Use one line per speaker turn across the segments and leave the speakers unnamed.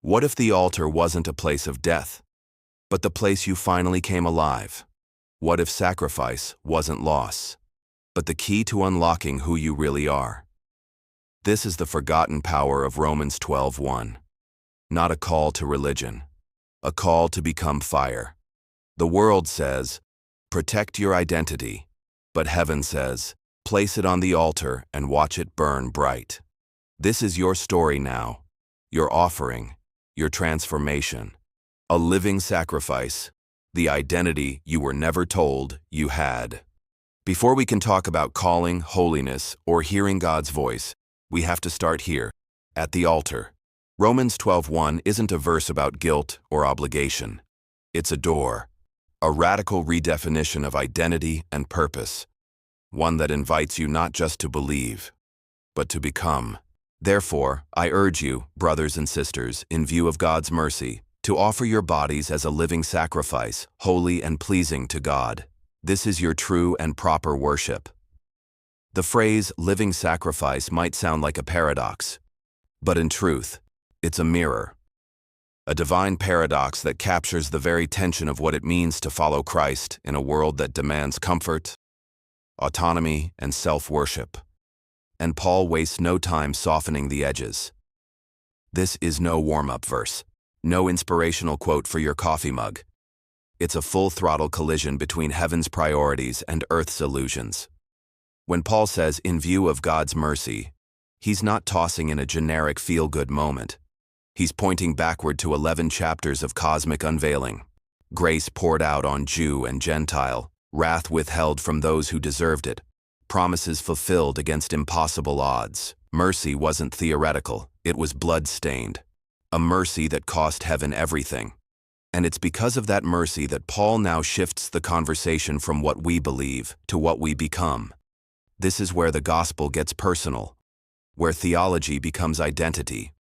What if the altar wasn't a place of death, but the place you finally came alive? What if sacrifice wasn't loss, but the key to unlocking who you really are? This is the forgotten power of Romans 12:1. Not a call to religion, a call to become fire. The world says, protect your identity, but heaven says, place it on the altar and watch it burn bright. This is your story now, your offering, your transformation, a living sacrifice, the identity you were never told you had. Before we can talk about calling, holiness, or hearing God's voice, we have to start here, at the altar. Romans 12:1 isn't a verse about guilt or obligation. It's a door, a radical redefinition of identity and purpose, one that invites you not just to believe, but to become. Therefore, I urge you, brothers and sisters, in view of God's mercy, to offer your bodies as a living sacrifice, holy and pleasing to God. This is your true and proper worship. The phrase living sacrifice might sound like a paradox, but in truth, it's a mirror. A divine paradox that captures the very tension of what it means to follow Christ in a world that demands comfort, autonomy, and self-worship. And Paul wastes no time softening the edges. This is no warm-up verse, no inspirational quote for your coffee mug. It's a full-throttle collision between heaven's priorities and earth's illusions. When Paul says, in view of God's mercy, he's not tossing in a generic feel-good moment. He's pointing backward to 11 chapters of cosmic unveiling. Grace poured out on Jew and Gentile, wrath withheld from those who deserved it, promises fulfilled against impossible odds. Mercy wasn't theoretical, it was blood-stained. A mercy that cost heaven everything. And it's because of that mercy that Paul now shifts the conversation from what we believe to what we become. This is where the gospel gets personal, where theology becomes identity,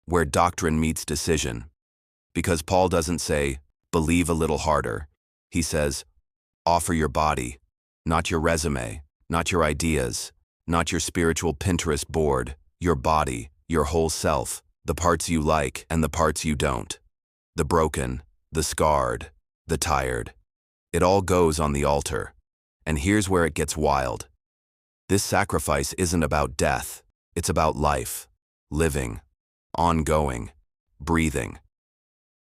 where doctrine meets decision. Because Paul doesn't say, believe a little harder. He says, offer your body, not your resume, not your ideas, not your spiritual Pinterest board, your body, your whole self, the parts you like and the parts you don't, the broken, the scarred, the tired. It all goes on the altar. And here's where it gets wild. This sacrifice isn't about death, it's about life, living, ongoing, breathing.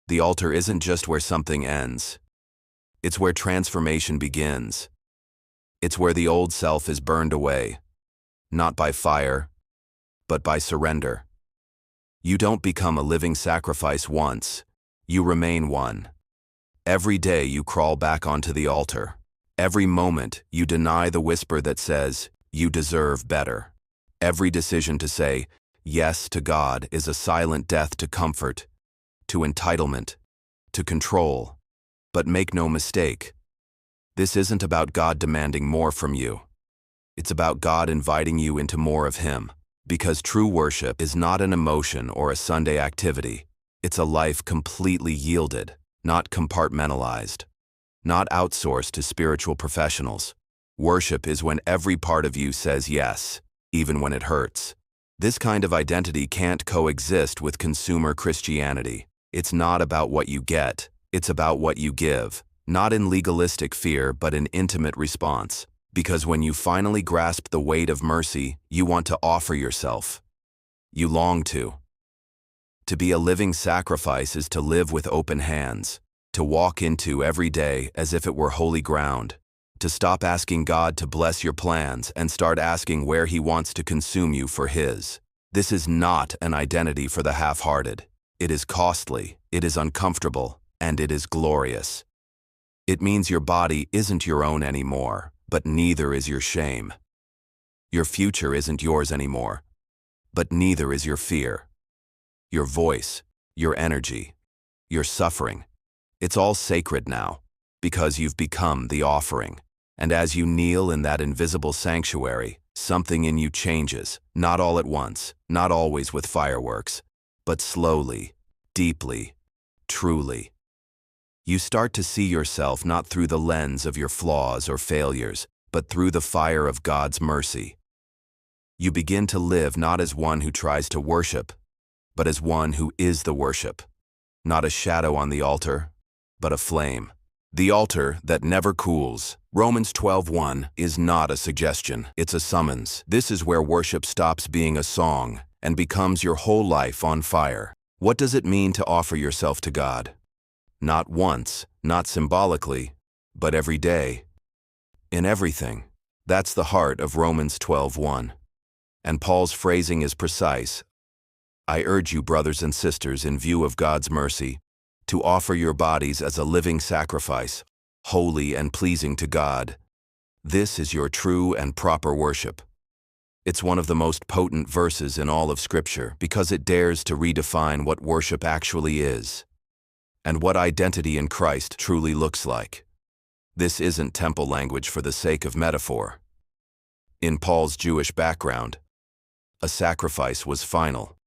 The altar isn't just where something ends. It's where transformation begins. It's where the old self is burned away, not by fire, but by surrender. You don't become a living sacrifice once, you remain one. Every day you crawl back onto the altar. Every moment you deny the whisper that says, you deserve better. Every decision to say yes to God is a silent death to comfort, to entitlement, to control. But make no mistake, this isn't about God demanding more from you. It's about God inviting you into more of Him. Because true worship is not an emotion or a Sunday activity. It's a life completely yielded, not compartmentalized, not outsourced to spiritual professionals. Worship is when every part of you says yes, even when it hurts. This kind of identity can't coexist with consumer Christianity. It's not about what you get, it's about what you give, not in legalistic fear but in intimate response. Because when you finally grasp the weight of mercy, you want to offer yourself. You long to. To be a living sacrifice is to live with open hands, to walk into every day as if it were holy ground, to stop asking God to bless your plans and start asking where He wants to consume you for His. This is not an identity for the half-hearted. It is costly, it is uncomfortable, and it is glorious. It means your body isn't your own anymore, but neither is your shame. Your future isn't yours anymore, but neither is your fear. Your voice, your energy, your suffering, it's all sacred now, because you've become the offering. And as you kneel in that invisible sanctuary, something in you changes, not all at once, not always with fireworks, but slowly, deeply, truly. You start to see yourself not through the lens of your flaws or failures, but through the fire of God's mercy. You begin to live not as one who tries to worship, but as one who is the worship. Not a shadow on the altar, but a flame. The altar that never cools. Romans 12:1 is not a suggestion, it's a summons. This is where worship stops being a song and becomes your whole life on fire. What does it mean to offer yourself to God? Not once, not symbolically, but every day. In everything. That's the heart of Romans 12:1. And Paul's phrasing is precise. I urge you, brothers and sisters, in view of God's mercy, to offer your bodies as a living sacrifice, holy and pleasing to God. This is your true and proper worship. It's one of the most potent verses in all of Scripture because it dares to redefine what worship actually is and what identity in Christ truly looks like. This isn't temple language for the sake of metaphor. In Paul's Jewish background, a sacrifice was final.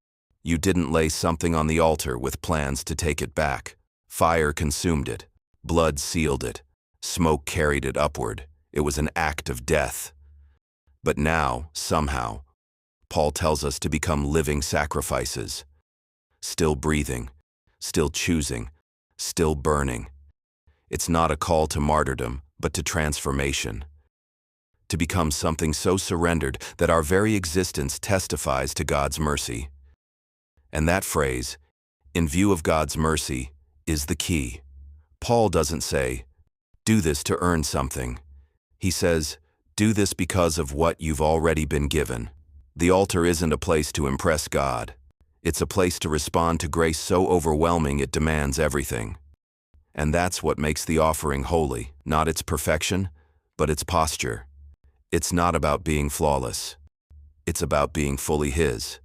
You didn't lay something on the altar with plans to take it back. Fire consumed it. Blood sealed it. Smoke carried it upward. It was an act of death. But now, somehow, Paul tells us to become living sacrifices. Still breathing, still choosing, still burning. It's not a call to martyrdom, but to transformation. To become something so surrendered that our very existence testifies to God's mercy. And that phrase, in view of God's mercy, is the key. Paul doesn't say, do this to earn something. He says, do this because of what you've already been given. The altar isn't a place to impress God. It's a place to respond to grace so overwhelming it demands everything. And that's what makes the offering holy, not its perfection, but its posture. It's not about being flawless. It's about being fully His.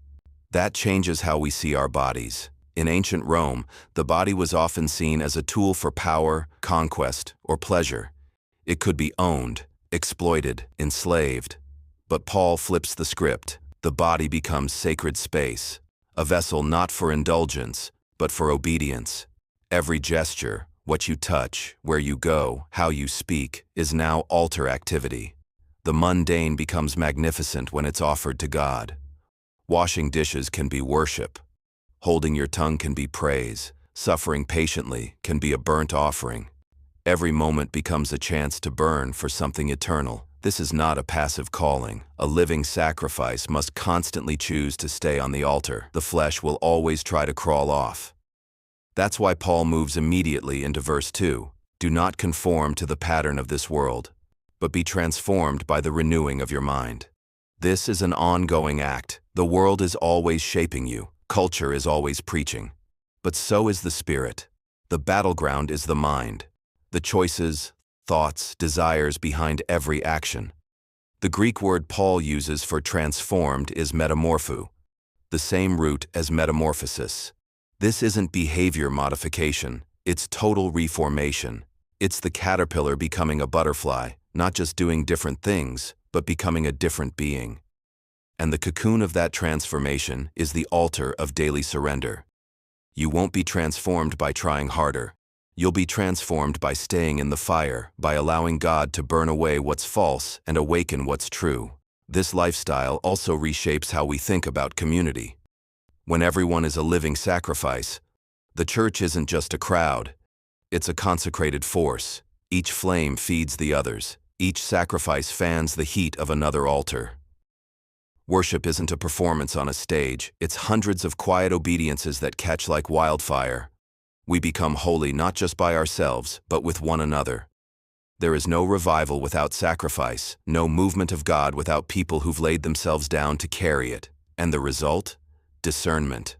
That changes how we see our bodies. In ancient Rome, the body was often seen as a tool for power, conquest, or pleasure. It could be owned, exploited, enslaved. But Paul flips the script. The body becomes sacred space, a vessel not for indulgence, but for obedience. Every gesture, what you touch, where you go, how you speak, is now altar activity. The mundane becomes magnificent when it's offered to God. Washing dishes can be worship. Holding your tongue can be praise. Suffering patiently can be a burnt offering. Every moment becomes a chance to burn for something eternal. This is not a passive calling. A living sacrifice must constantly choose to stay on the altar. The flesh will always try to crawl off. That's why Paul moves immediately into verse 2. Do not conform to the pattern of this world, but be transformed by the renewing of your mind. This is an ongoing act. The world is always shaping you. Culture is always preaching. But so is the spirit. The battleground is the mind. The choices, thoughts, desires behind every action. The Greek word Paul uses for transformed is metamorpho, the same root as metamorphosis. This isn't behavior modification, it's total reformation. It's the caterpillar becoming a butterfly, not just doing different things, but becoming a different being. And the cocoon of that transformation is the altar of daily surrender. You won't be transformed by trying harder. You'll be transformed by staying in the fire, by allowing God to burn away what's false and awaken what's true. This lifestyle also reshapes how we think about community. When everyone is a living sacrifice, the church isn't just a crowd. It's a consecrated force. Each flame feeds the others. Each sacrifice fans the heat of another altar. Worship isn't a performance on a stage. It's hundreds of quiet obediences that catch like wildfire. We become holy not just by ourselves, but with one another. There is no revival without sacrifice, no movement of God without people who've laid themselves down to carry it. And the result? Discernment.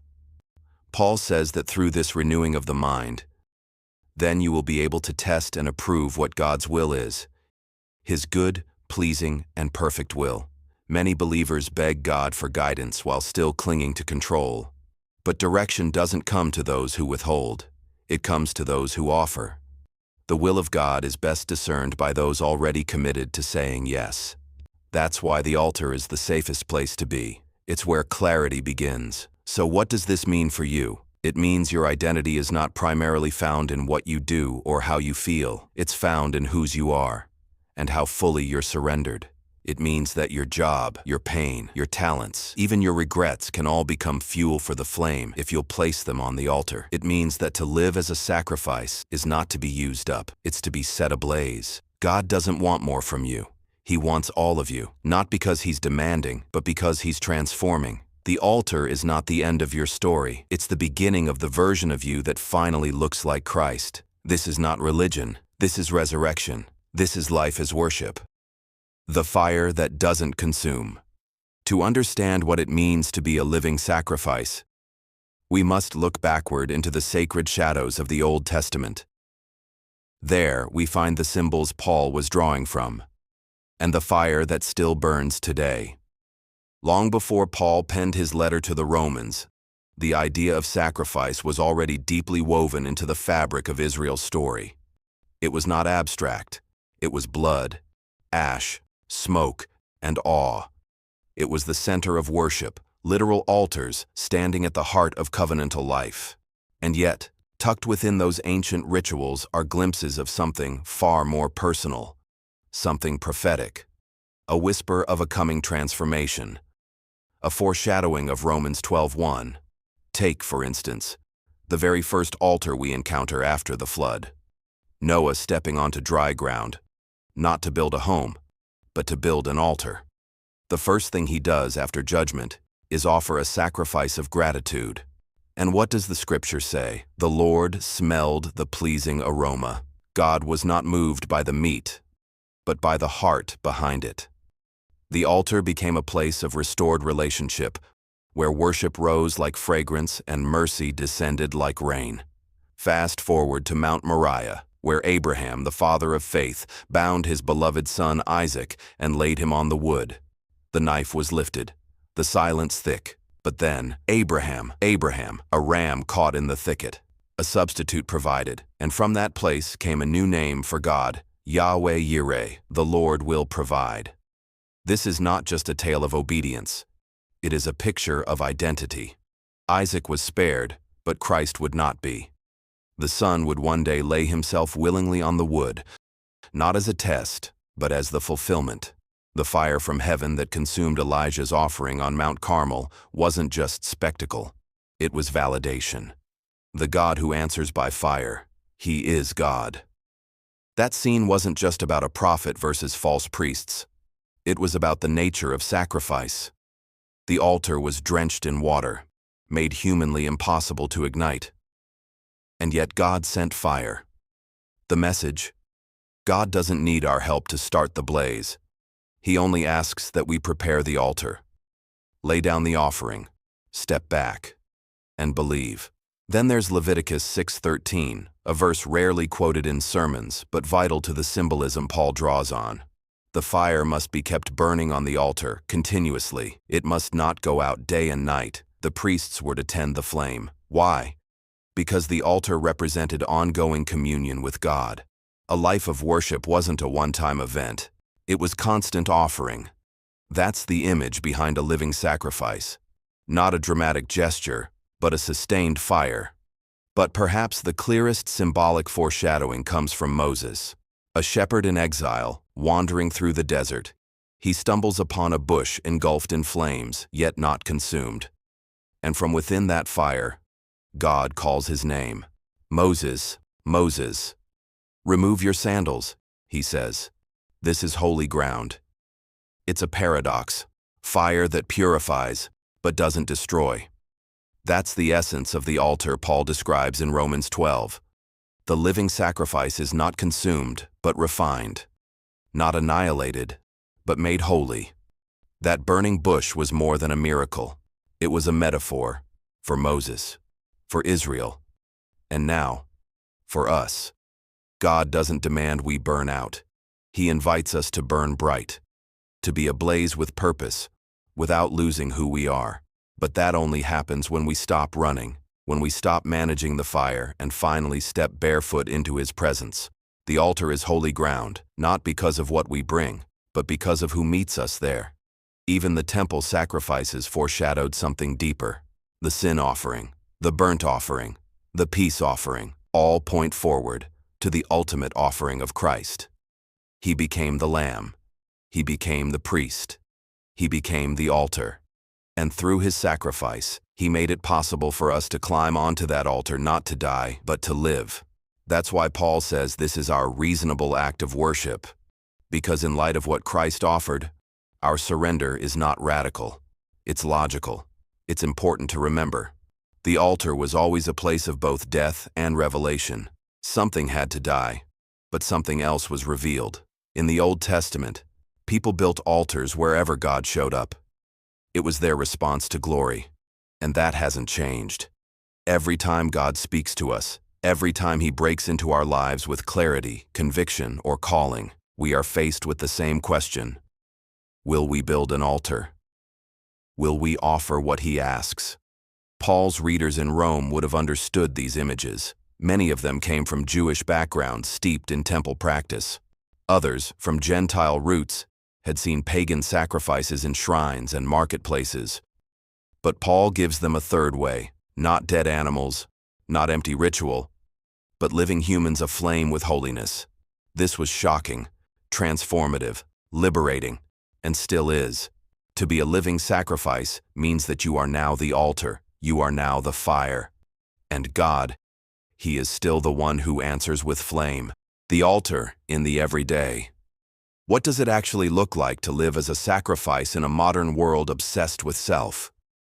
Paul says that through this renewing of the mind, then you will be able to test and approve what God's will is. His good, pleasing, and perfect will. Many believers beg God for guidance while still clinging to control. But direction doesn't come to those who withhold. It comes to those who offer. The will of God is best discerned by those already committed to saying yes. That's why the altar is the safest place to be. It's where clarity begins. So what does this mean for you? It means your identity is not primarily found in what you do or how you feel. It's found in whose you are and how fully you're surrendered. It means that your job, your pain, your talents, even your regrets can all become fuel for the flame if you'll place them on the altar. It means that to live as a sacrifice is not to be used up, it's to be set ablaze. God doesn't want more from you. He wants all of you, not because He's demanding, but because He's transforming. The altar is not the end of your story. It's the beginning of the version of you that finally looks like Christ. This is not religion. This is resurrection. This is life as worship. The fire that doesn't consume. To understand what it means to be a living sacrifice, we must look backward into the sacred shadows of the Old Testament. There we find the symbols Paul was drawing from, and the fire that still burns today. Long before Paul penned his letter to the Romans, the idea of sacrifice was already deeply woven into the fabric of Israel's story. It was not abstract. It was blood, ash, smoke, and awe. It was the center of worship, literal altars standing at the heart of covenantal life. And yet, tucked within those ancient rituals are glimpses of something far more personal, something prophetic, a whisper of a coming transformation, a foreshadowing of Romans 12:1. Take, for instance, the very first altar we encounter after the flood. Noah stepping onto dry ground, not to build a home, but to build an altar. The first thing he does after judgment is offer a sacrifice of gratitude. And what does the scripture say? The Lord smelled the pleasing aroma. God was not moved by the meat, but by the heart behind it. The altar became a place of restored relationship, where worship rose like fragrance and mercy descended like rain. Fast forward to Mount Moriah, where Abraham, the father of faith, bound his beloved son Isaac and laid him on the wood. The knife was lifted, the silence thick, but then, Abraham, a ram caught in the thicket. A substitute provided, and from that place came a new name for God, Yahweh Yireh, the Lord will provide. This is not just a tale of obedience. It is a picture of identity. Isaac was spared, but Christ would not be. The Son would one day lay himself willingly on the wood, not as a test, but as the fulfillment. The fire from heaven that consumed Elijah's offering on Mount Carmel wasn't just spectacle, it was validation. The God who answers by fire, He is God. That scene wasn't just about a prophet versus false priests. It was about the nature of sacrifice. The altar was drenched in water, made humanly impossible to ignite. And yet God sent fire. The message: God doesn't need our help to start the blaze. He only asks that we prepare the altar, lay down the offering, step back, and believe. Then there's Leviticus 6:13, a verse rarely quoted in sermons, but vital to the symbolism Paul draws on. The fire must be kept burning on the altar continuously. It must not go out day and night. The priests were to tend the flame. Why? Because the altar represented ongoing communion with God. A life of worship wasn't a one-time event. It was constant offering. That's the image behind a living sacrifice. Not a dramatic gesture, but a sustained fire. But perhaps the clearest symbolic foreshadowing comes from Moses. A shepherd in exile, wandering through the desert, he stumbles upon a bush engulfed in flames, yet not consumed. And from within that fire, God calls his name. Moses, Moses. Remove your sandals, he says. This is holy ground. It's a paradox. Fire that purifies, but doesn't destroy. That's the essence of the altar Paul describes in Romans 12. The living sacrifice is not consumed, but refined. Not annihilated, but made holy. That burning bush was more than a miracle. It was a metaphor for Moses, for Israel, and now, for us. God doesn't demand we burn out. He invites us to burn bright, to be ablaze with purpose, without losing who we are. But that only happens when we stop running, when we stop managing the fire and finally step barefoot into His presence. The altar is holy ground, not because of what we bring, but because of who meets us there. Even the temple sacrifices foreshadowed something deeper. The sin offering, the burnt offering, the peace offering, all point forward to the ultimate offering of Christ. He became the Lamb. He became the priest. He became the altar. And through his sacrifice, he made it possible for us to climb onto that altar, not to die, but to live. That's why Paul says this is our reasonable act of worship. Because in light of what Christ offered, our surrender is not radical. It's logical. It's important to remember. The altar was always a place of both death and revelation. Something had to die, but something else was revealed. In the Old Testament, people built altars wherever God showed up. It was their response to glory, and that hasn't changed. Every time God speaks to us, every time he breaks into our lives with clarity, conviction, or calling, we are faced with the same question. Will we build an altar? Will we offer what he asks? Paul's readers in Rome would have understood these images. Many of them came from Jewish backgrounds steeped in temple practice. Others, from Gentile roots, had seen pagan sacrifices in shrines and marketplaces. But Paul gives them a third way, not dead animals, not empty ritual, but living humans aflame with holiness. This was shocking, transformative, liberating, and still is. To be a living sacrifice means that you are now the altar, you are now the fire. And God, he is still the one who answers with flame. The altar in the everyday. What does it actually look like to live as a sacrifice in a modern world obsessed with self?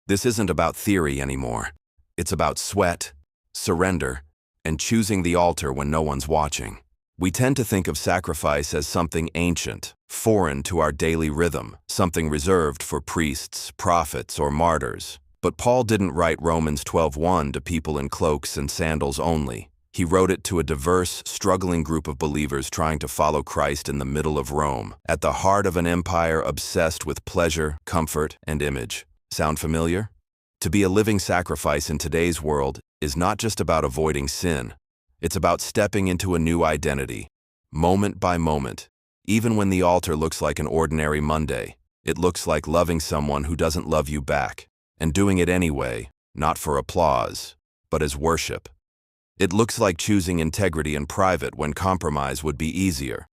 This isn't about theory anymore. It's about sweat, surrender, and choosing the altar when no one's watching. We tend to think of sacrifice as something ancient, foreign to our daily rhythm, something reserved for priests, prophets, or martyrs. But Paul didn't write Romans 12:1 to people in cloaks and sandals only. He wrote it to a diverse, struggling group of believers trying to follow Christ in the middle of Rome, at the heart of an empire obsessed with pleasure, comfort, and image. Sound familiar? To be a living sacrifice in today's world is not just about avoiding sin. It's about stepping into a new identity, moment by moment. Even when the altar looks like an ordinary Monday, it looks like loving someone who doesn't love you back, and doing it anyway, not for applause, but as worship. It looks like choosing integrity in private when compromise would be easier,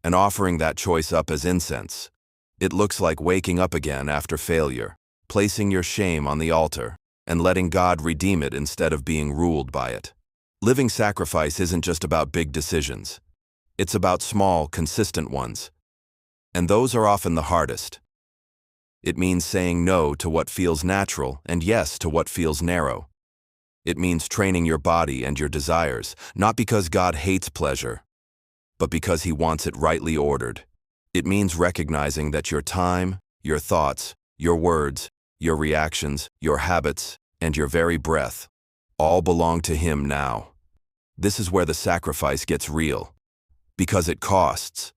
and offering that choice up as incense. It looks like waking up again after failure, placing your shame on the altar, and letting God redeem it instead of being ruled by it. Living sacrifice isn't just about big decisions. It's about small, consistent ones. And those are often the hardest. It means saying no to what feels natural and yes to what feels narrow. It means training your body and your desires, not because God hates pleasure, but because he wants it rightly ordered. It means recognizing that your time, your thoughts, your words, your reactions, your habits, and your very breath all belong to him now. This is where the sacrifice gets real, because it costs.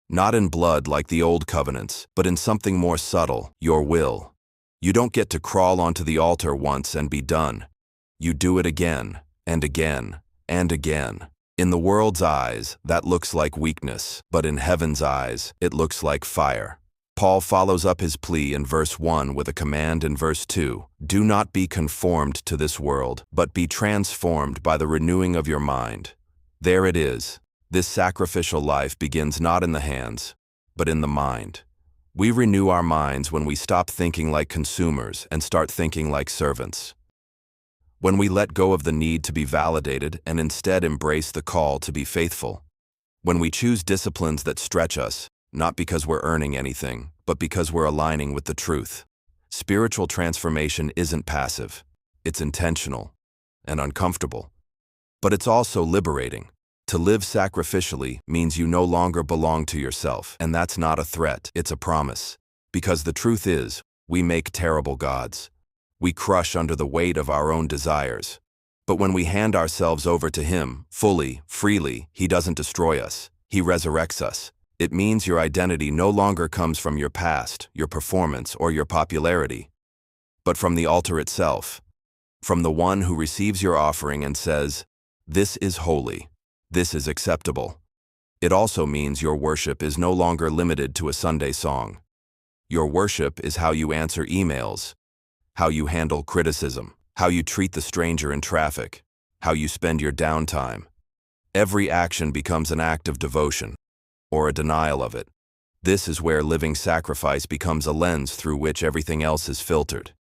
Not in blood like the old covenants, but in something more subtle, your will. You don't get to crawl onto the altar once and be done. You do it again, and again, and again. In the world's eyes, that looks like weakness, but in heaven's eyes, it looks like fire. Paul follows up his plea in verse 1 with a command in verse 2. Do not be conformed to this world, but be transformed by the renewing of your mind. There it is. This sacrificial life begins not in the hands, but in the mind. We renew our minds when we stop thinking like consumers and start thinking like servants. When we let go of the need to be validated and instead embrace the call to be faithful. When we choose disciplines that stretch us, not because we're earning anything, but because we're aligning with the truth. Spiritual transformation isn't passive. It's intentional and uncomfortable. But it's also liberating. To live sacrificially means you no longer belong to yourself, and that's not a threat, it's a promise. Because the truth is, we make terrible gods. We crush under the weight of our own desires. But when we hand ourselves over to him, fully, freely, he doesn't destroy us. He resurrects us. It means your identity no longer comes from your past, your performance, or your popularity, but from the altar itself, from the one who receives your offering and says, "This is holy. This is acceptable." It also means your worship is no longer limited to a Sunday song. Your worship is how you answer emails, how you handle criticism, how you treat the stranger in traffic, how you spend your downtime. Every action becomes an act of devotion, or a denial of it. This is where living sacrifice becomes a lens through which everything else is filtered.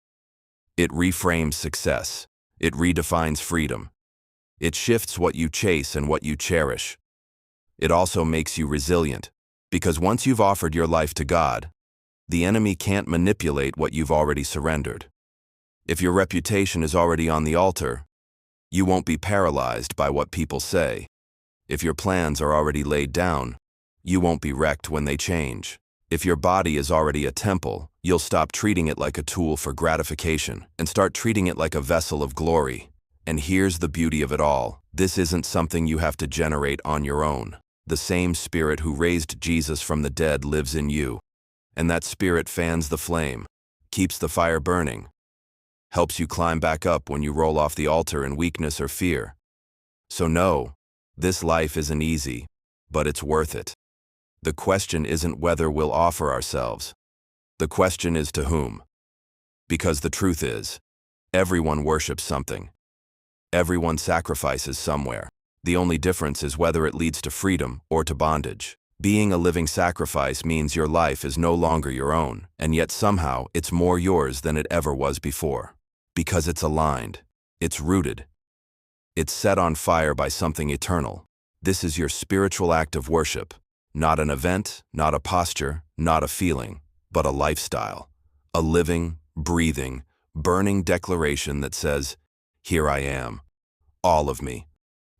It reframes success. It redefines freedom. It shifts what you chase and what you cherish. It also makes you resilient, because once you've offered your life to God, the enemy can't manipulate what you've already surrendered. If your reputation is already on the altar, you won't be paralyzed by what people say. If your plans are already laid down, you won't be wrecked when they change. If your body is already a temple, you'll stop treating it like a tool for gratification and start treating it like a vessel of glory. And here's the beauty of it all. This isn't something you have to generate on your own. The same Spirit who raised Jesus from the dead lives in you. And that Spirit fans the flame, keeps the fire burning, helps you climb back up when you roll off the altar in weakness or fear. So no, this life isn't easy, but it's worth it. The question isn't whether we'll offer ourselves. The question is to whom. Because the truth is, everyone worships something. Everyone sacrifices somewhere. The only difference is whether it leads to freedom or to bondage. Being a living sacrifice means your life is no longer your own, and yet somehow it's more yours than it ever was before. Because it's aligned, it's rooted, it's set on fire by something eternal. This is your spiritual act of worship, not an event, not a posture, not a feeling, but a lifestyle. A living, breathing, burning declaration that says, "Here I am, all of me,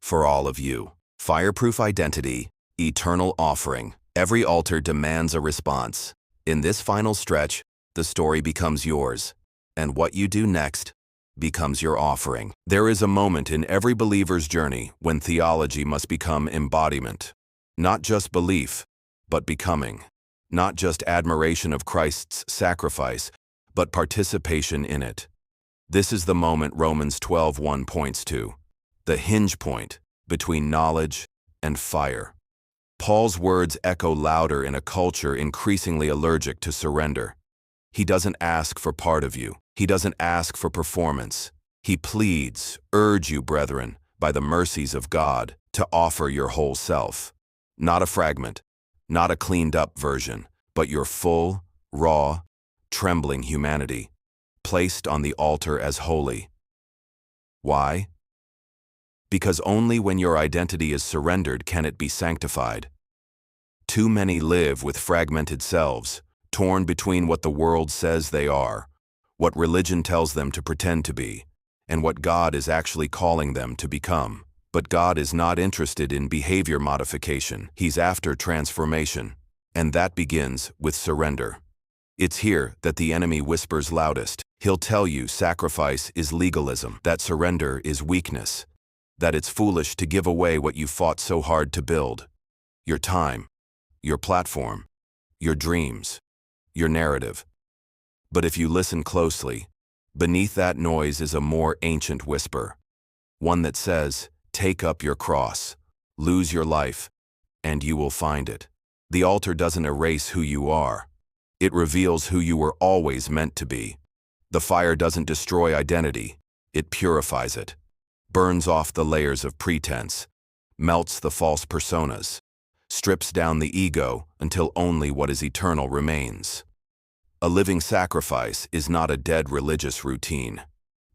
for all of you." Fireproof identity, eternal offering. Every altar demands a response. In this final stretch, the story becomes yours, and what you do next becomes your offering. There is a moment in every believer's journey when theology must become embodiment. Not just belief, but becoming. Not just admiration of Christ's sacrifice, but participation in it. This is the moment Romans 12:1 points to, the hinge point between knowledge and fire. Paul's words echo louder in a culture increasingly allergic to surrender. He doesn't ask for part of you. He doesn't ask for performance. He pleads, "Urge you, brethren, by the mercies of God, to offer your whole self." Not a fragment, not a cleaned-up version, but your full, raw, trembling humanity, placed on the altar as holy. Why? Because only when your identity is surrendered can it be sanctified. Too many live with fragmented selves, torn between what the world says they are, what religion tells them to pretend to be, and what God is actually calling them to become. But God is not interested in behavior modification. He's after transformation, and that begins with surrender. It's here that the enemy whispers loudest. He'll tell you sacrifice is legalism, that surrender is weakness, that it's foolish to give away what you fought so hard to build. Your time, your platform, your dreams, your narrative. But if you listen closely, beneath that noise is a more ancient whisper, one that says, "Take up your cross, lose your life, and you will find it." The altar doesn't erase who you are. It reveals who you were always meant to be. The fire doesn't destroy identity. It purifies it, burns off the layers of pretense, melts the false personas, strips down the ego until only what is eternal remains. A living sacrifice is not a dead religious routine.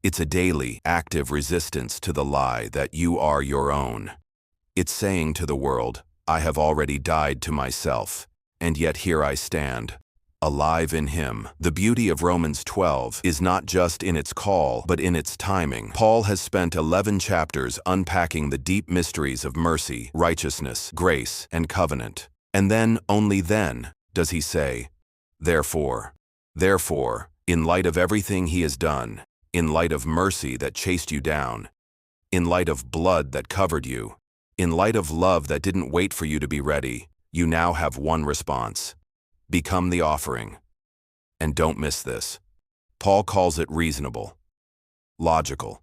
It's a daily, active resistance to the lie that you are your own. It's saying to the world, "I have already died to myself, and yet here I stand, alive in Him." The beauty of Romans 12 is not just in its call, but in its timing. Paul has spent 11 chapters unpacking the deep mysteries of mercy, righteousness, grace, and covenant. And then, only then, does he say, Therefore, in light of everything He has done, in light of mercy that chased you down, in light of blood that covered you, in light of love that didn't wait for you to be ready, you now have one response. Become the offering. And don't miss this. Paul calls it reasonable, logical,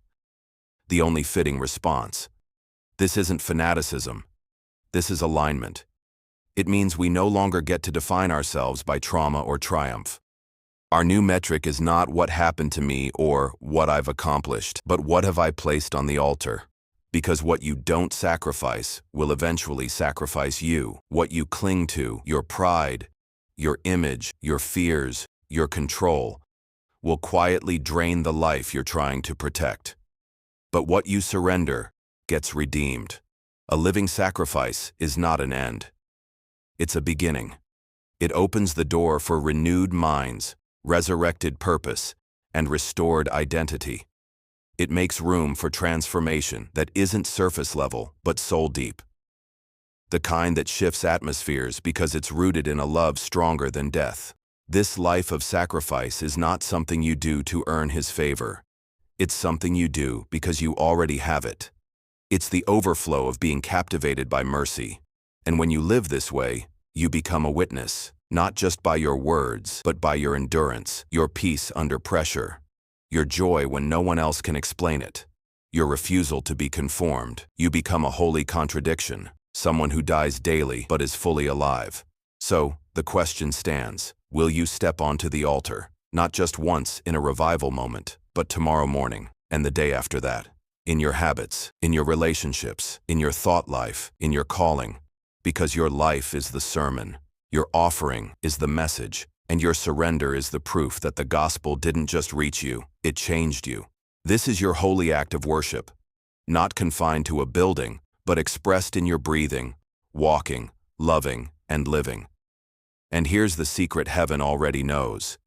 the only fitting response. This isn't fanaticism. This is alignment. It means we no longer get to define ourselves by trauma or triumph. Our new metric is not what happened to me or what I've accomplished, but what have I placed on the altar? Because what you don't sacrifice will eventually sacrifice you. What you cling to, your pride, your image, your fears, your control, will quietly drain the life you're trying to protect. But what you surrender gets redeemed. A living sacrifice is not an end. It's a beginning. It opens the door for renewed minds, resurrected purpose, and restored identity. It makes room for transformation that isn't surface level but soul deep. The kind that shifts atmospheres because it's rooted in a love stronger than death. This life of sacrifice is not something you do to earn his favor. It's something you do because you already have it. It's the overflow of being captivated by mercy. And when you live this way, you become a witness, not just by your words, but by your endurance, your peace under pressure, your joy when no one else can explain it, your refusal to be conformed. You become a holy contradiction, someone who dies daily but is fully alive. So, the question stands, will you step onto the altar, not just once in a revival moment, but tomorrow morning, and the day after that, in your habits, in your relationships, in your thought life, in your calling, because your life is the sermon, your offering is the message, and your surrender is the proof that the gospel didn't just reach you, it changed you. This is your holy act of worship, not confined to a building, but expressed in your breathing, walking, loving, and living. And here's the secret heaven already knows.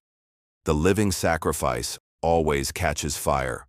The living sacrifice always catches fire.